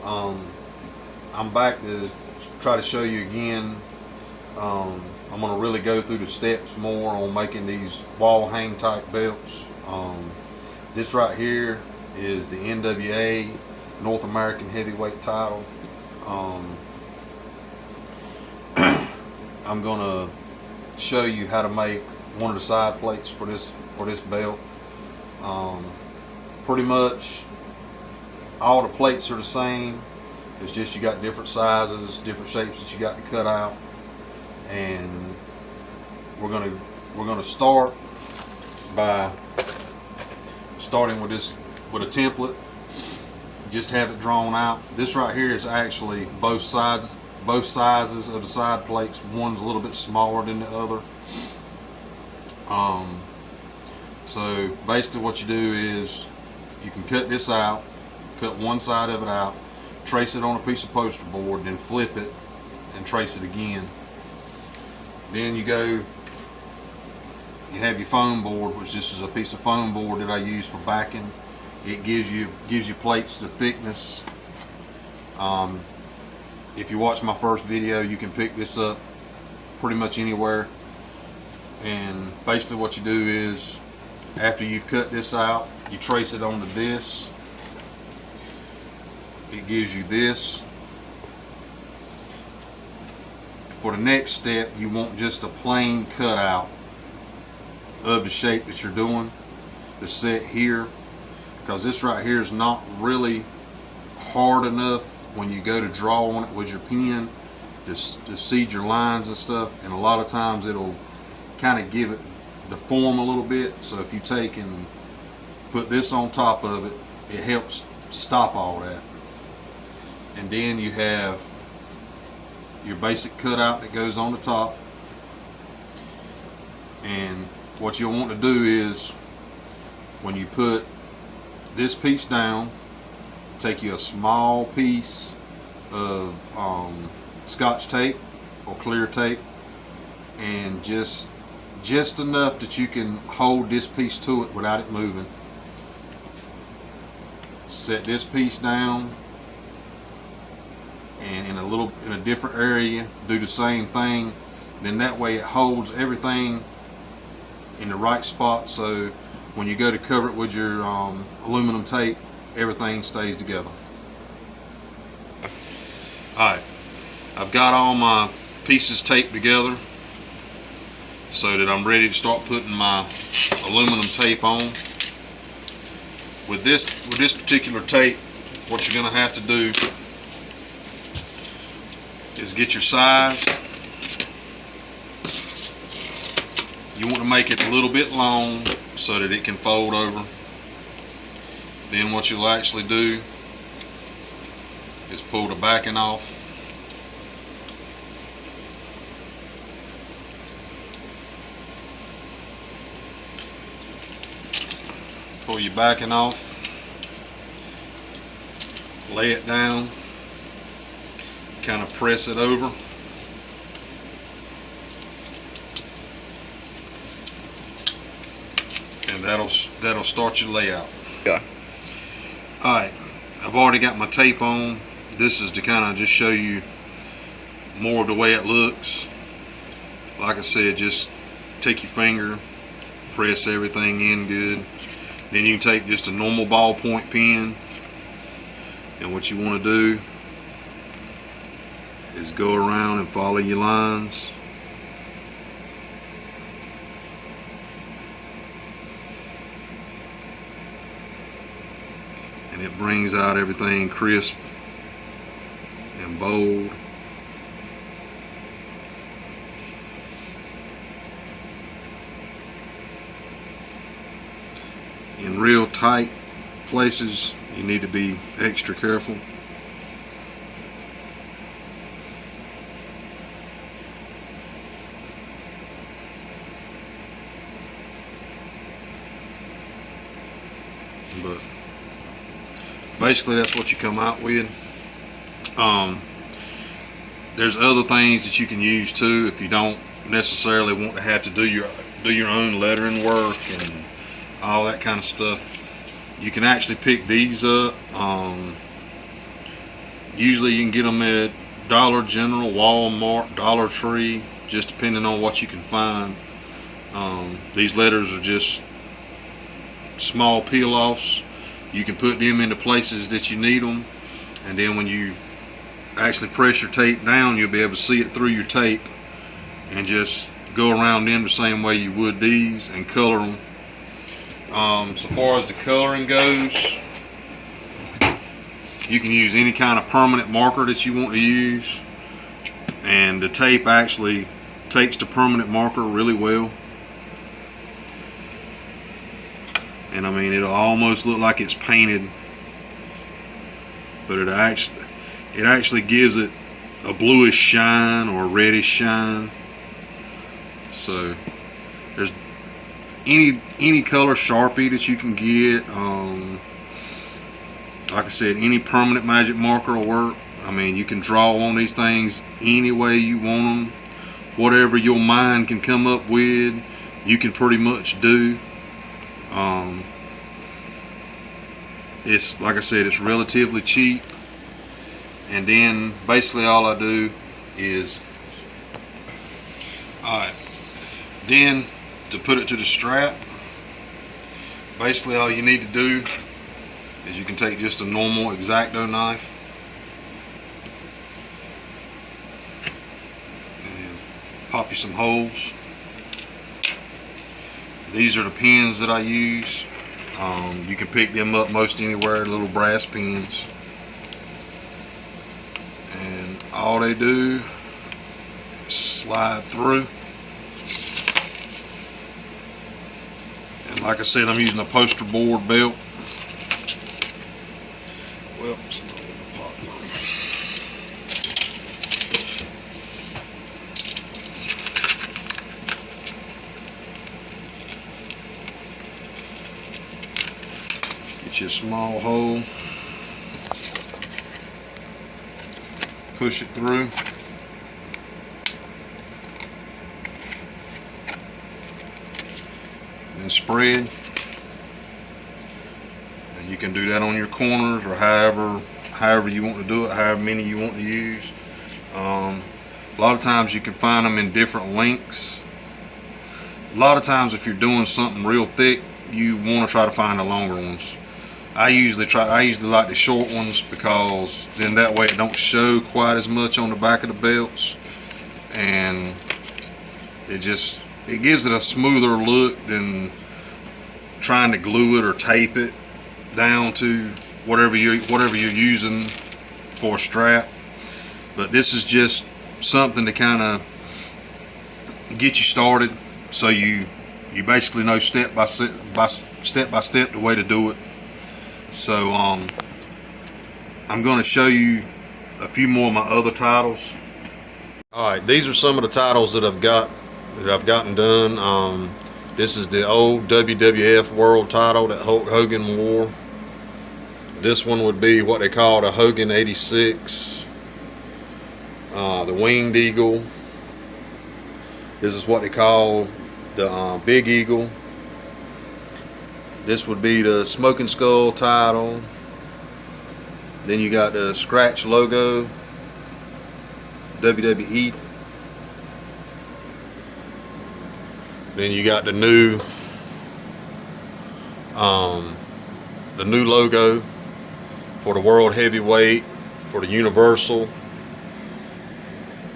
I'm back to try to show you again. I'm going to really go through the steps more on making these wall hang type belts. This right here is the NWA North American Heavyweight title. I'm going to show you how to make one of the side plates for this belt. Pretty much all the plates are the same. It's just you got different sizes, different shapes that you got to cut out, and we're gonna start by starting with a template. Just have it drawn out. This right here is actually both sizes of the side plates. One's a little bit smaller than the other. So basically what you do is you can cut this out, cut one side of it out, trace it on a piece of poster board, then flip it and trace it again. Then you have your foam board, which this is a piece of foam board that I use for backing. It gives you plates the thickness. If you watch my first video, you can pick this up pretty much anywhere. And basically what you do is, after you've cut this out, you trace it onto this. It gives you this. For the next step, you want just a plain cutout of the shape that you're doing to set here, because this right here is not really hard enough when you go to draw on it with your pen to seed your lines and stuff, and a lot of times it'll kind of give it the form a little bit. So if you take and put this on top of it, it helps stop all that. And then you have your basic cutout that goes on the top. And what you'll want to do is, when you put this piece down, take you a small piece of Scotch tape or clear tape, and just enough that you can hold this piece to it without it moving. Set this piece down, and in a different area do the same thing. Then that way it holds everything in the right spot, so when you go to cover it with your aluminum tape, everything stays together. Alright, I've got all my pieces taped together so that I'm ready to start putting my aluminum tape on. With this particular tape, what you're going to have to do is get your size. You want to make it a little bit long so that it can fold over. Then what you'll actually do is pull the backing off. Pull your backing off. Lay it down. Kind of press it over. And that'll start your layout. Yeah. Alright, I've already got my tape on. This is to kind of just show you more of the way it looks. Like I said, just take your finger, press everything in good. Then you can take just a normal ballpoint pen, and what you want to do is go around and follow your lines. And it brings out everything crisp and bold. In real tight places, you need to be extra careful. But basically that's what you come out with. There's other things that you can use too if you don't necessarily want to have to do your own lettering work and all that kind of stuff. You can actually pick these up. Usually you can get them at Dollar General, Walmart, Dollar Tree, just depending on what you can find. These letters are just small peel-offs. You can put them into places that you need them, and then when you actually press your tape down, you'll be able to see it through your tape and just go around them the same way you would these and color them. So far as the coloring goes, you can use any kind of permanent marker that you want to use, and the tape actually takes the permanent marker really well. And I mean, it'll almost look like it's painted, but it actually gives it a bluish shine or a reddish shine. So there's any color Sharpie that you can get. Like I said, any permanent magic marker will work. I mean, you can draw on these things any way you want them. Whatever your mind can come up with, you can pretty much do. It's, like I said, it's relatively cheap. And then basically all I do is, then to put it to the strap, basically all you need to do is you can take just a normal X-Acto knife and pop you some holes. These are the pins that I use. You can pick them up most anywhere, little brass pins. And all they do is slide through. And like I said, I'm using a poster board belt. Well, it's not in the pot. Get you a small hole. Push it through. And spread. And you can do that on your corners or however you want to do it, however many you want to use. A lot of times you can find them in different lengths. A lot of times if you're doing something real thick, you want to try to find the longer ones. I usually like the short ones, because then that way it don't show quite as much on the back of the belts, and it gives it a smoother look than trying to glue it or tape it down to whatever you're using for a strap. But this is just something to kind of get you started, so you basically know step by step the way to do it. So I'm going to show you a few more of my other titles. Alright, these are some of the titles that I've gotten done. This is the old WWF World title that Hulk Hogan wore. This one would be what they call the Hogan 86. The Winged Eagle. This is what they call the Big Eagle. This would be the Smoking Skull title. Then you got the Scratch logo, WWE. Then you got the new logo for the World Heavyweight, for the Universal.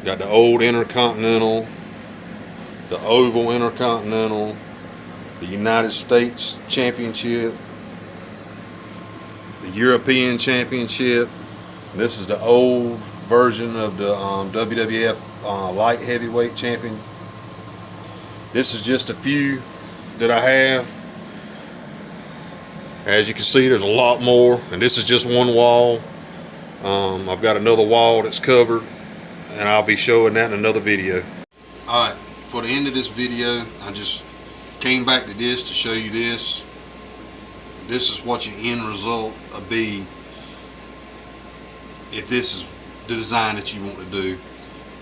Got the old Intercontinental, the Oval Intercontinental, the United States Championship, the European Championship. This is the old version of the WWF Light Heavyweight Champion. This is just a few that I have. As you can see, there's a lot more, and this is just one wall. I've got another wall that's covered, and I'll be showing that in another video. Alright, for the end of this video, I just came back to this to show you this. This is what your end result will be if this is the design that you want to do.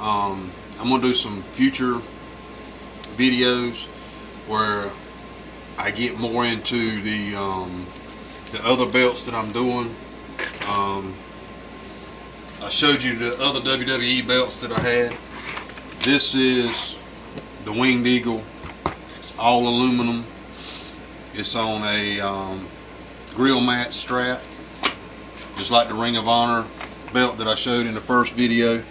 I'm going to do some future videos where I get more into the other belts that I'm doing. I showed you the other WWE belts that I had. This is the Winged Eagle. It's all aluminum. It's on a grill mat strap, just like the Ring of Honor belt that I showed in the first video.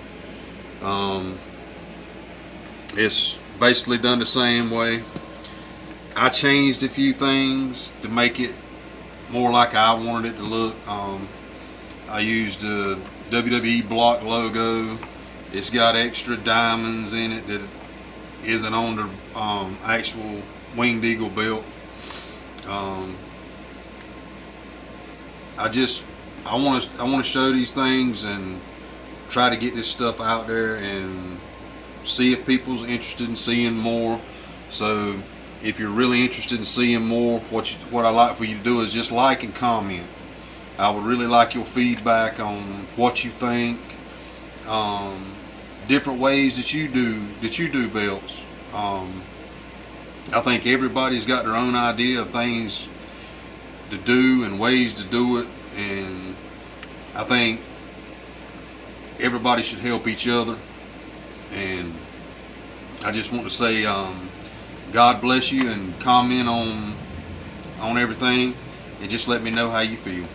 It's basically done the same way. I changed a few things to make it more like I wanted it to look. I used the WWE block logo. It's got extra diamonds in it that isn't on the actual Winged Eagle belt. I want to show these things and try to get this stuff out there and see if people's interested in seeing more. So if you're really interested in seeing more, what I like for you to do is just like and comment. I would really like your feedback on what you think, different ways that you do belts. I think everybody's got their own idea of things to do and ways to do it, and I think everybody should help each other. And I just want to say God bless you, and comment on everything, and just let me know how you feel.